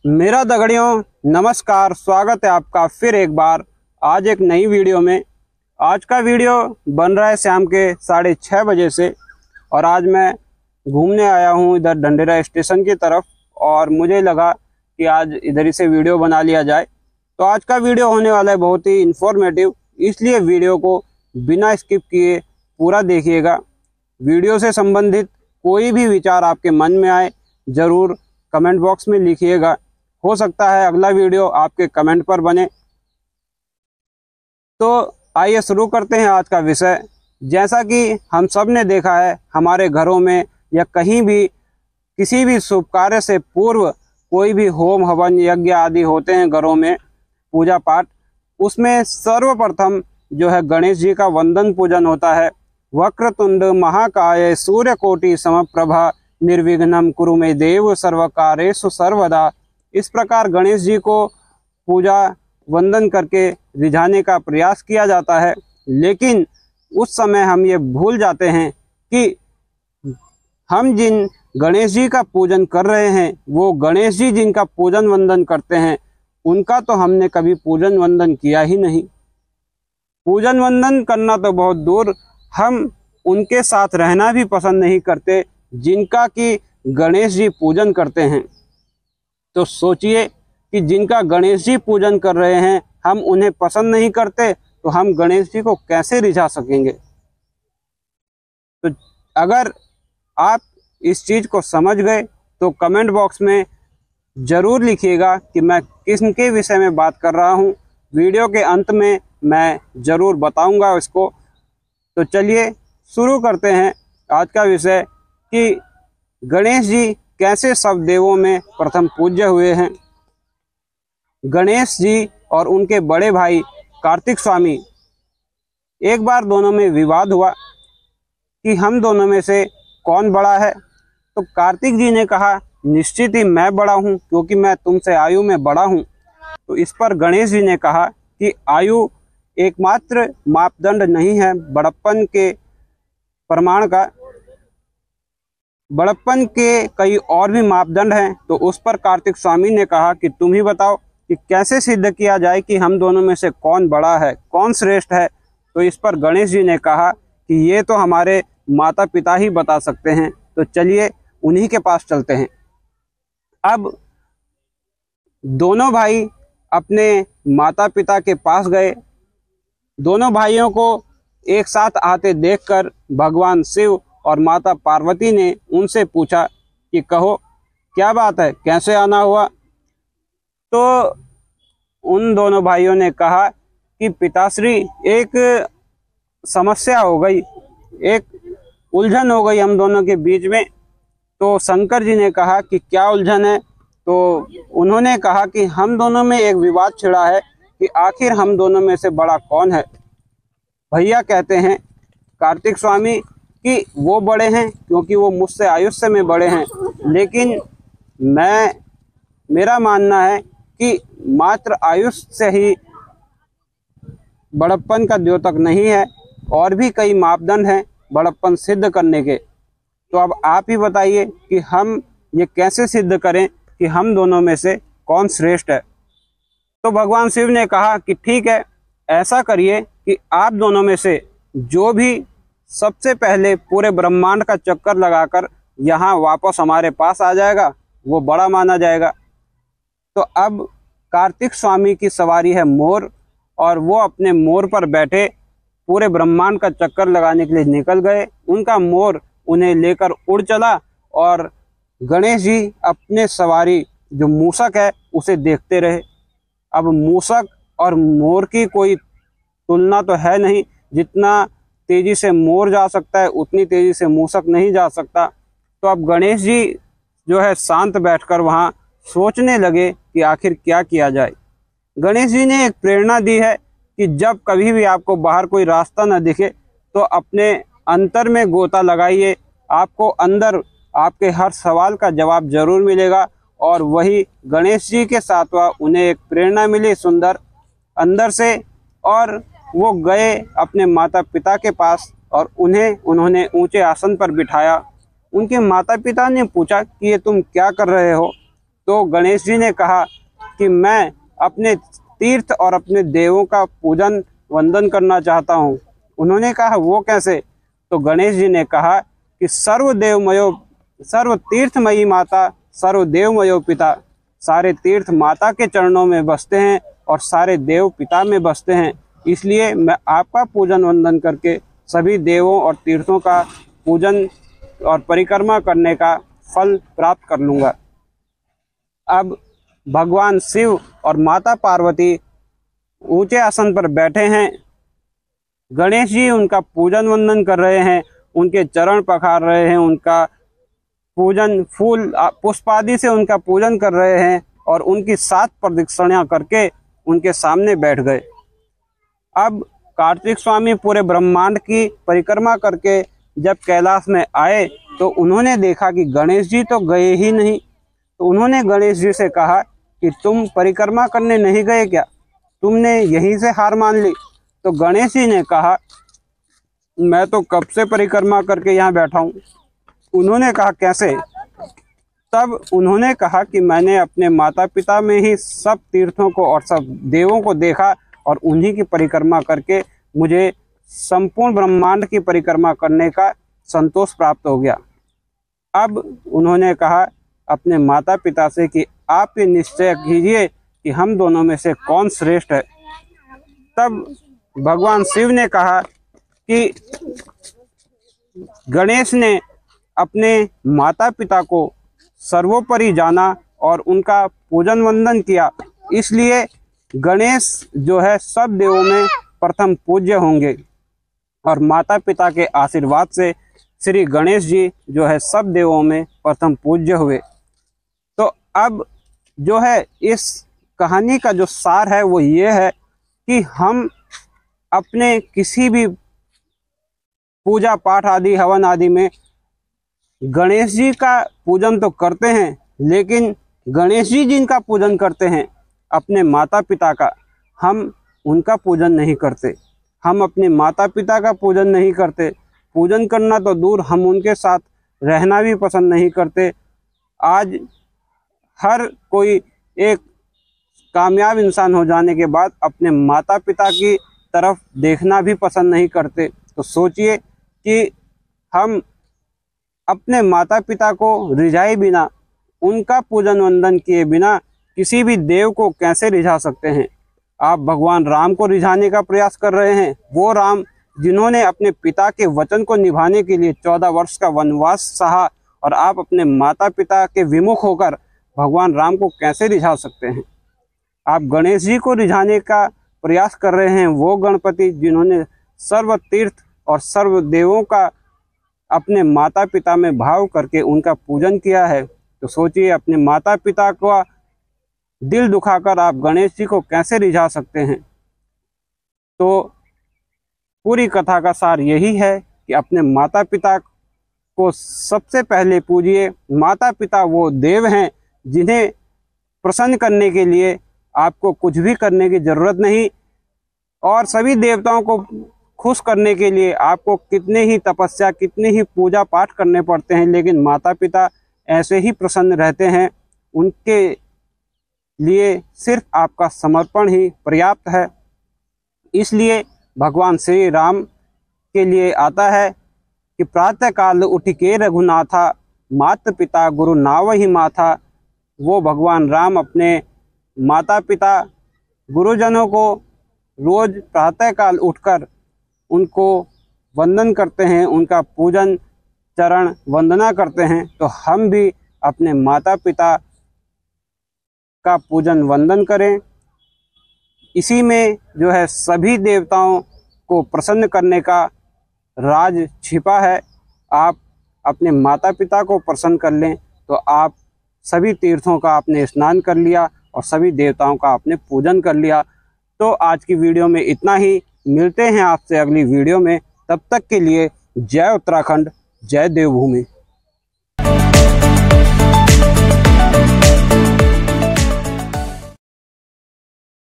मेरा दगड़ियों नमस्कार, स्वागत है आपका फिर एक बार आज एक नई वीडियो में। आज का वीडियो बन रहा है शाम के 6:30 बजे से और आज मैं घूमने आया हूँ इधर ढंढेरा स्टेशन की तरफ और मुझे लगा कि आज इधर ही से वीडियो बना लिया जाए। तो आज का वीडियो होने वाला है बहुत ही इन्फॉर्मेटिव, इसलिए वीडियो को बिना स्किप किए पूरा देखिएगा। वीडियो से संबंधित कोई भी विचार आपके मन में आए ज़रूर कमेंट बॉक्स में लिखिएगा। हो सकता है अगला वीडियो आपके कमेंट पर बने। तो आइए शुरू करते हैं आज का विषय। जैसा कि हम सब ने देखा है, हमारे घरों में या कहीं भी किसी भी शुभ कार्य से पूर्व कोई भी होम हवन यज्ञ आदि होते हैं घरों में, पूजा पाठ, उसमें सर्वप्रथम जो है गणेश जी का वंदन पूजन होता है। वक्रतुंड महाकाय सूर्यकोटि समप्रभा निर्विघ्नं कुरु मे देव सर्वकार्येषु सर्वदा। इस प्रकार गणेश जी को पूजा वंदन करके रिझाने का प्रयास किया जाता है, लेकिन उस समय हम ये भूल जाते हैं कि हम जिन गणेश जी का पूजन कर रहे हैं, वो गणेश जी जिनका पूजन वंदन करते हैं, उनका तो हमने कभी पूजन वंदन किया ही नहीं। पूजन वंदन करना तो बहुत दूर, हम उनके साथ रहना भी पसंद नहीं करते जिनका कि गणेश जी पूजन करते हैं। तो सोचिए कि जिनका गणेश जी पूजन कर रहे हैं हम उन्हें पसंद नहीं करते, तो हम गणेश जी को कैसे रिझा सकेंगे। तो अगर आप इस चीज़ को समझ गए तो कमेंट बॉक्स में ज़रूर लिखिएगा कि मैं किसके विषय में बात कर रहा हूँ। वीडियो के अंत में मैं ज़रूर बताऊँगा इसको। तो चलिए शुरू करते हैं आज का विषय कि गणेश जी कैसे सब देवों में प्रथम पूज्य हुए हैं। गणेश जी और उनके बड़े भाई कार्तिक स्वामी, एक बार दोनों में विवाद हुआ कि हम दोनों में से कौन बड़ा है। तो कार्तिक जी ने कहा निश्चित ही मैं बड़ा हूँ, क्योंकि मैं तुमसे आयु में बड़ा हूँ। तो इस पर गणेश जी ने कहा कि आयु एकमात्र मापदंड नहीं है बड़प्पन के प्रमाण का, बड़प्पन के कई और भी मापदंड हैं। तो उस पर कार्तिक स्वामी ने कहा कि तुम ही बताओ कि कैसे सिद्ध किया जाए कि हम दोनों में से कौन बड़ा है, कौन श्रेष्ठ है। तो इस पर गणेश जी ने कहा कि ये तो हमारे माता पिता ही बता सकते हैं, तो चलिए उन्हीं के पास चलते हैं। अब दोनों भाई अपने माता पिता के पास गए। दोनों भाइयों को एक साथ आते देखकर भगवान शिव और माता पार्वती ने उनसे पूछा कि कहो क्या बात है, कैसे आना हुआ। तो उन दोनों भाइयों ने कहा कि पिताश्री एक समस्या हो गई, एक उलझन हो गई हम दोनों के बीच में। तो शंकर जी ने कहा कि क्या उलझन है। तो उन्होंने कहा कि हम दोनों में एक विवाद छिड़ा है कि आखिर हम दोनों में से बड़ा कौन है। भैया कहते हैं कार्तिक स्वामी कि वो बड़े हैं क्योंकि वो मुझसे आयुष्य में बड़े हैं, लेकिन मेरा मानना है कि मात्र आयुष से ही बड़प्पन का द्योतक नहीं है, और भी कई मापदंड हैं बड़प्पन सिद्ध करने के। तो अब आप ही बताइए कि हम ये कैसे सिद्ध करें कि हम दोनों में से कौन श्रेष्ठ है। तो भगवान शिव ने कहा कि ठीक है, ऐसा करिए कि आप दोनों में से जो भी सबसे पहले पूरे ब्रह्मांड का चक्कर लगाकर यहाँ वापस हमारे पास आ जाएगा, वो बड़ा माना जाएगा। तो अब कार्तिक स्वामी की सवारी है मोर, और वो अपने मोर पर बैठे पूरे ब्रह्मांड का चक्कर लगाने के लिए निकल गए। उनका मोर उन्हें लेकर उड़ चला और गणेश जी अपने सवारी जो मूषक है उसे देखते रहे। अब मूषक और मोर की कोई तुलना तो है नहीं, जितना तेजी से मोर जा सकता है उतनी तेजी से मूषक नहीं जा सकता। तो अब गणेश जी जो है शांत बैठकर वहाँ सोचने लगे कि आखिर क्या किया जाए। गणेश जी ने एक प्रेरणा दी है कि जब कभी भी आपको बाहर कोई रास्ता न दिखे तो अपने अंतर में गोता लगाइए, आपको अंदर आपके हर सवाल का जवाब जरूर मिलेगा। और वही गणेश जी के साथ हुआ, उन्हें एक प्रेरणा मिली सुंदर अंदर से, और वो गए अपने माता पिता के पास और उन्होंने ऊंचे आसन पर बिठाया। उनके माता पिता ने पूछा कि ये तुम क्या कर रहे हो। तो गणेश जी ने कहा कि मैं अपने तीर्थ और अपने देवों का पूजन वंदन करना चाहता हूँ। उन्होंने कहा वो कैसे? तो गणेश जी ने कहा कि सर्व तीर्थमयी माता, सर्व देवमयो पिता, सारे तीर्थ माता के चरणों में बसते हैं और सारे देव पिता में बसते हैं। इसलिए मैं आपका पूजन वंदन करके सभी देवों और तीर्थों का पूजन और परिक्रमा करने का फल प्राप्त कर लूँगा। अब भगवान शिव और माता पार्वती ऊंचे आसन पर बैठे हैं। गणेश जी उनका पूजन वंदन कर रहे हैं, उनके चरण पखार रहे हैं, उनका पूजन फूल पुष्प आदि से उनका पूजन कर रहे हैं और उनकी 7 प्रदक्षिणा करके उनके सामने बैठ गए। अब कार्तिक स्वामी पूरे ब्रह्मांड की परिक्रमा करके जब कैलाश में आए तो उन्होंने देखा कि गणेश जी तो गए ही नहीं। तो उन्होंने गणेश जी से कहा कि तुम परिक्रमा करने नहीं गए क्या? तुमने यहीं से हार मान ली? तो गणेश जी ने कहा मैं तो कब से परिक्रमा करके यहाँ बैठा हूँ। उन्होंने कहा कैसे? तब उन्होंने कहा कि मैंने अपने माता पिता में ही सब तीर्थों को और सब देवों को देखा और उन्हीं की परिक्रमा करके मुझे संपूर्ण ब्रह्मांड की परिक्रमा करने का संतोष प्राप्त हो गया। अब उन्होंने कहा अपने माता पिता से कि आप ये निश्चय कीजिए कि हम दोनों में से कौन श्रेष्ठ है। तब भगवान शिव ने कहा कि गणेश ने अपने माता पिता को सर्वोपरि जाना और उनका पूजन वंदन किया, इसलिए गणेश जो है सब देवों में प्रथम पूज्य होंगे और माता पिता के आशीर्वाद से श्री गणेश जी जो है सब देवों में प्रथम पूज्य हुए। तो अब जो है इस कहानी का जो सार है वो ये है कि हम अपने किसी भी पूजा पाठ आदि हवन आदि में गणेश जी का पूजन तो करते हैं, लेकिन गणेश जी जिनका पूजन करते हैं अपने माता पिता का, हम उनका पूजन नहीं करते। हम अपने माता पिता का पूजन नहीं करते। पूजन करना तो दूर, हम उनके साथ रहना भी पसंद नहीं करते। आज हर कोई एक कामयाब इंसान हो जाने के बाद अपने माता पिता की तरफ देखना भी पसंद नहीं करते। तो सोचिए कि हम अपने माता पिता को रिझाए बिना, उनका पूजन वंदन किए बिना किसी भी देव को कैसे रिझा सकते हैं। आप भगवान राम को रिझाने का प्रयास कर रहे हैं, वो राम जिन्होंने अपने पिता के वचन को निभाने के लिए 14 वर्ष का वनवास सहा, और आप अपने माता पिता के विमुख होकर भगवान राम को कैसे रिझा सकते हैं। आप गणेश जी को रिझाने का प्रयास कर रहे हैं, वो गणपति जिन्होंने सर्व तीर्थ और सर्व देवों का अपने माता पिता में भाव करके उनका पूजन किया है। तो सोचिए अपने माता पिता का दिल दुखाकर आप गणेश जी को कैसे रिझा सकते हैं। तो पूरी कथा का सार यही है कि अपने माता पिता को सबसे पहले पूजिए। माता पिता वो देव हैं जिन्हें प्रसन्न करने के लिए आपको कुछ भी करने की ज़रूरत नहीं, और सभी देवताओं को खुश करने के लिए आपको कितने ही तपस्या, कितने ही पूजा पाठ करने पड़ते हैं, लेकिन माता पिता ऐसे ही प्रसन्न रहते हैं। उनके लिए सिर्फ आपका समर्पण ही पर्याप्त है। इसलिए भगवान श्री राम के लिए आता है कि प्रातःकाल उठिके रघुनाथा, माता पिता गुरु नावहि माथा। वो भगवान राम अपने माता पिता गुरुजनों को रोज प्रातःकाल उठकर उनको वंदन करते हैं, उनका पूजन चरण वंदना करते हैं। तो हम भी अपने माता पिता का पूजन वंदन करें। इसी में जो है सभी देवताओं को प्रसन्न करने का राज छिपा है। आप अपने माता पिता को प्रसन्न कर लें तो आप सभी तीर्थों का आपने स्नान कर लिया और सभी देवताओं का आपने पूजन कर लिया। तो आज की वीडियो में इतना ही। मिलते हैं आपसे अगली वीडियो में। तब तक के लिए जय उत्तराखंड, जय देवभूमि।